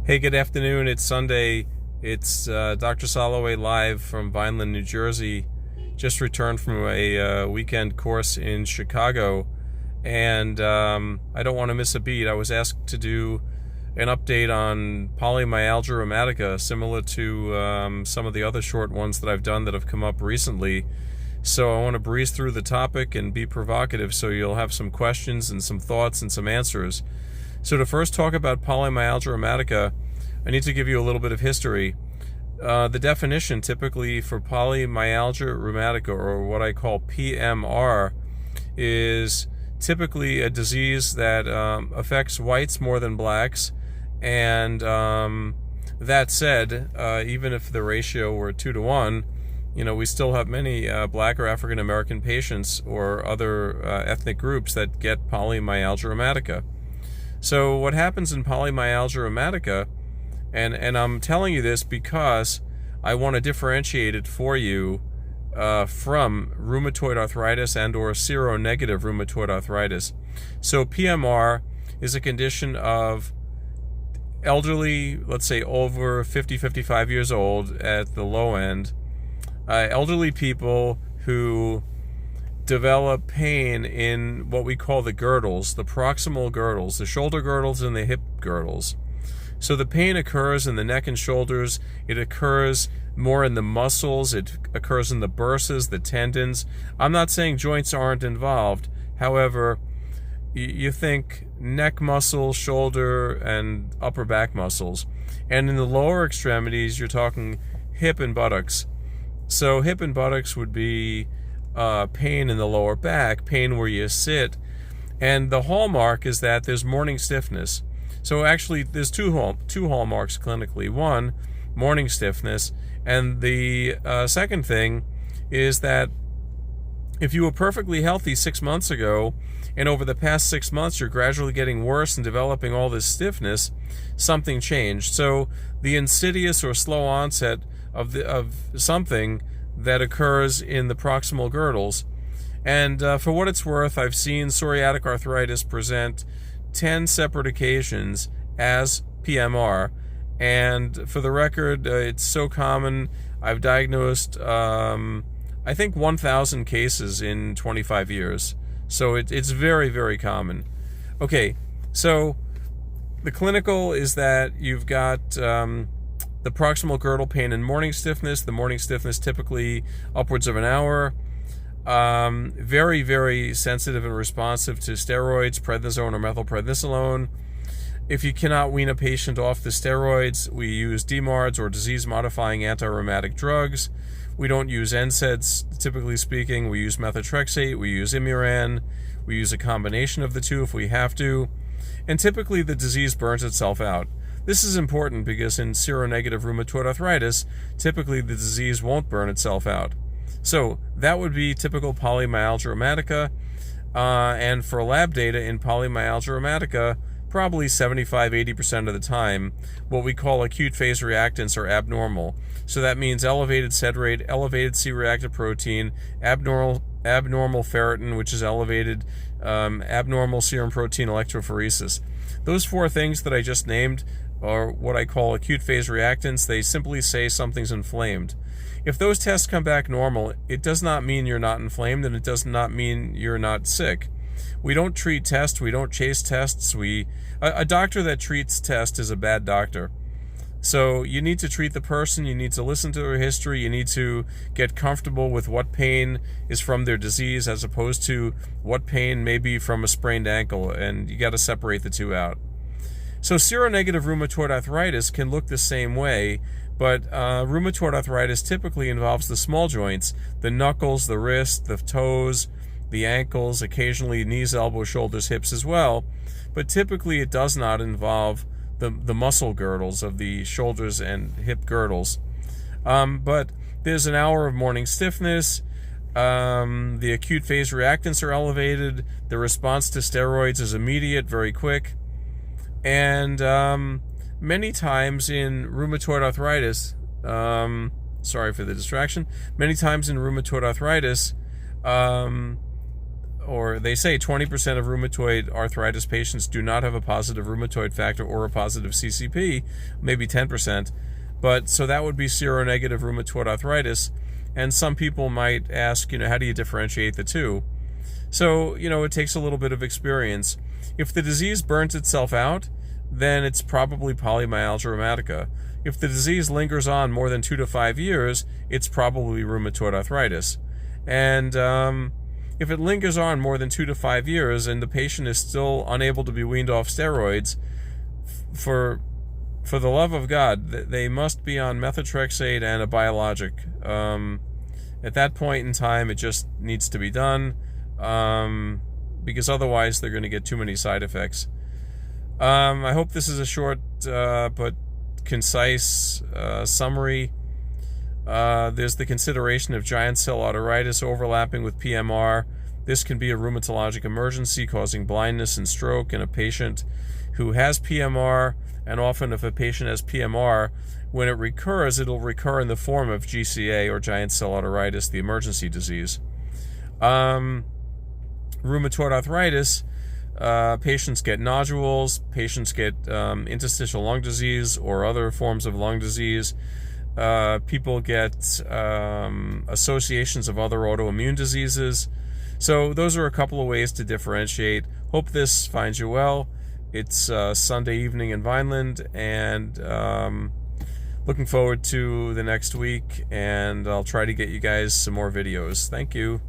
Hey, good afternoon. It's Sunday. It's Dr. Soloway live from Vineland, New Jersey. Just returned from a weekend course in Chicago, and I don't want to miss a beat. I was asked to do an update on polymyalgia rheumatica, similar to some of the other short ones that I've done that have come up recently. So I want to breeze through the topic and be provocative so you'll have some questions and some thoughts and some answers. So to first talk about polymyalgia rheumatica, I need to give you a little bit of history. The definition typically for polymyalgia rheumatica, or what I call PMR, is typically a disease that affects whites more than blacks. And that said, even if the ratio were 2-to-1, we still have many black or African American patients or other ethnic groups that get polymyalgia rheumatica. So what happens in polymyalgia rheumatica, and I'm telling you this because I want to differentiate it for you from rheumatoid arthritis and or seronegative rheumatoid arthritis. So PMR is a condition of elderly, let's say over 50, 55 years old at the low end, elderly people who develop pain in what we call the girdles, the proximal girdles, the shoulder girdles and the hip girdles. So the pain occurs in the neck and shoulders. It occurs more in the muscles. It occurs in the bursas, the tendons. I'm not saying joints aren't involved. However, you think neck muscle, shoulder, and upper back muscles. And in the lower extremities, you're talking hip and buttocks. So hip and buttocks would be pain in the lower back, pain where you sit, and the hallmark is that there's morning stiffness. So actually there's two hallmarks clinically. One, morning stiffness, and the second thing is that if you were perfectly healthy 6 months ago and over the past 6 months you're gradually getting worse and developing all this stiffness, something changed. So the insidious or slow onset of something that occurs in the proximal girdles. And for what it's worth, I've seen psoriatic arthritis present 10 separate occasions as PMR. And for the record, it's so common. I've diagnosed, I think, 1,000 cases in 25 years. So it's very, very common. Okay, so the clinical is that you've got the proximal girdle pain and morning stiffness. The morning stiffness typically upwards of an hour. Very, very sensitive and responsive to steroids, prednisone or methylprednisolone. If you cannot wean a patient off the steroids, we use DMARDs or disease-modifying anti-rheumatic drugs. We don't use NSAIDs, typically speaking. We use methotrexate, we use Imuran, we use a combination of the two if we have to. And typically the disease burns itself out. This is important because in seronegative rheumatoid arthritis, typically the disease won't burn itself out. So that would be typical polymyalgia rheumatica. And for lab data in polymyalgia rheumatica, probably 75-80% of the time, what we call acute phase reactants are abnormal. So that means elevated sed rate, elevated C-reactive protein, abnormal ferritin, which is elevated, abnormal serum protein electrophoresis. Those four things that I just named are what I call acute phase reactants. They simply say something's inflamed. If those tests come back normal, it does not mean you're not inflamed, and it does not mean you're not sick. We don't treat tests. We don't chase tests. A doctor that treats tests is a bad doctor. So you need to treat the person. You need to listen to their history. You need to get comfortable with what pain is from their disease as opposed to what pain may be from a sprained ankle, and you got to separate the two out. So seronegative rheumatoid arthritis can look the same way, but rheumatoid arthritis typically involves the small joints, the knuckles, the wrist, the toes, the ankles, occasionally knees, elbows, shoulders, hips as well. But typically it does not involve the muscle girdles of the shoulders and hip girdles. But there's an hour of morning stiffness. The acute phase reactants are elevated. The response to steroids is immediate, very quick. And many times in rheumatoid arthritis, sorry for the distraction, many times in rheumatoid arthritis, or they say 20% of rheumatoid arthritis patients do not have a positive rheumatoid factor or a positive CCP, maybe 10%. But so that would be seronegative rheumatoid arthritis. And some people might ask, how do you differentiate the two? So, it takes a little bit of experience. If the disease burns itself out, then it's probably polymyalgia rheumatica. If the disease lingers on more than 2 to 5 years, it's probably rheumatoid arthritis. And if it lingers on more than 2 to 5 years and the patient is still unable to be weaned off steroids, for the love of God, they must be on methotrexate and a biologic. At that point in time, it just needs to be done, because otherwise they're going to get too many side effects. I hope this is a short but concise summary. There's the consideration of giant cell arteritis overlapping with PMR. This can be a rheumatologic emergency causing blindness and stroke in a patient who has PMR, and often if a patient has PMR, when it recurs, it'll recur in the form of GCA, or giant cell arteritis, the emergency disease. Rheumatoid arthritis, patients get nodules, patients get interstitial lung disease or other forms of lung disease. People get associations of other autoimmune diseases. So those are a couple of ways to differentiate. Hope this finds you well. It's Sunday evening in Vineland, and looking forward to the next week, and I'll try to get you guys some more videos. Thank you.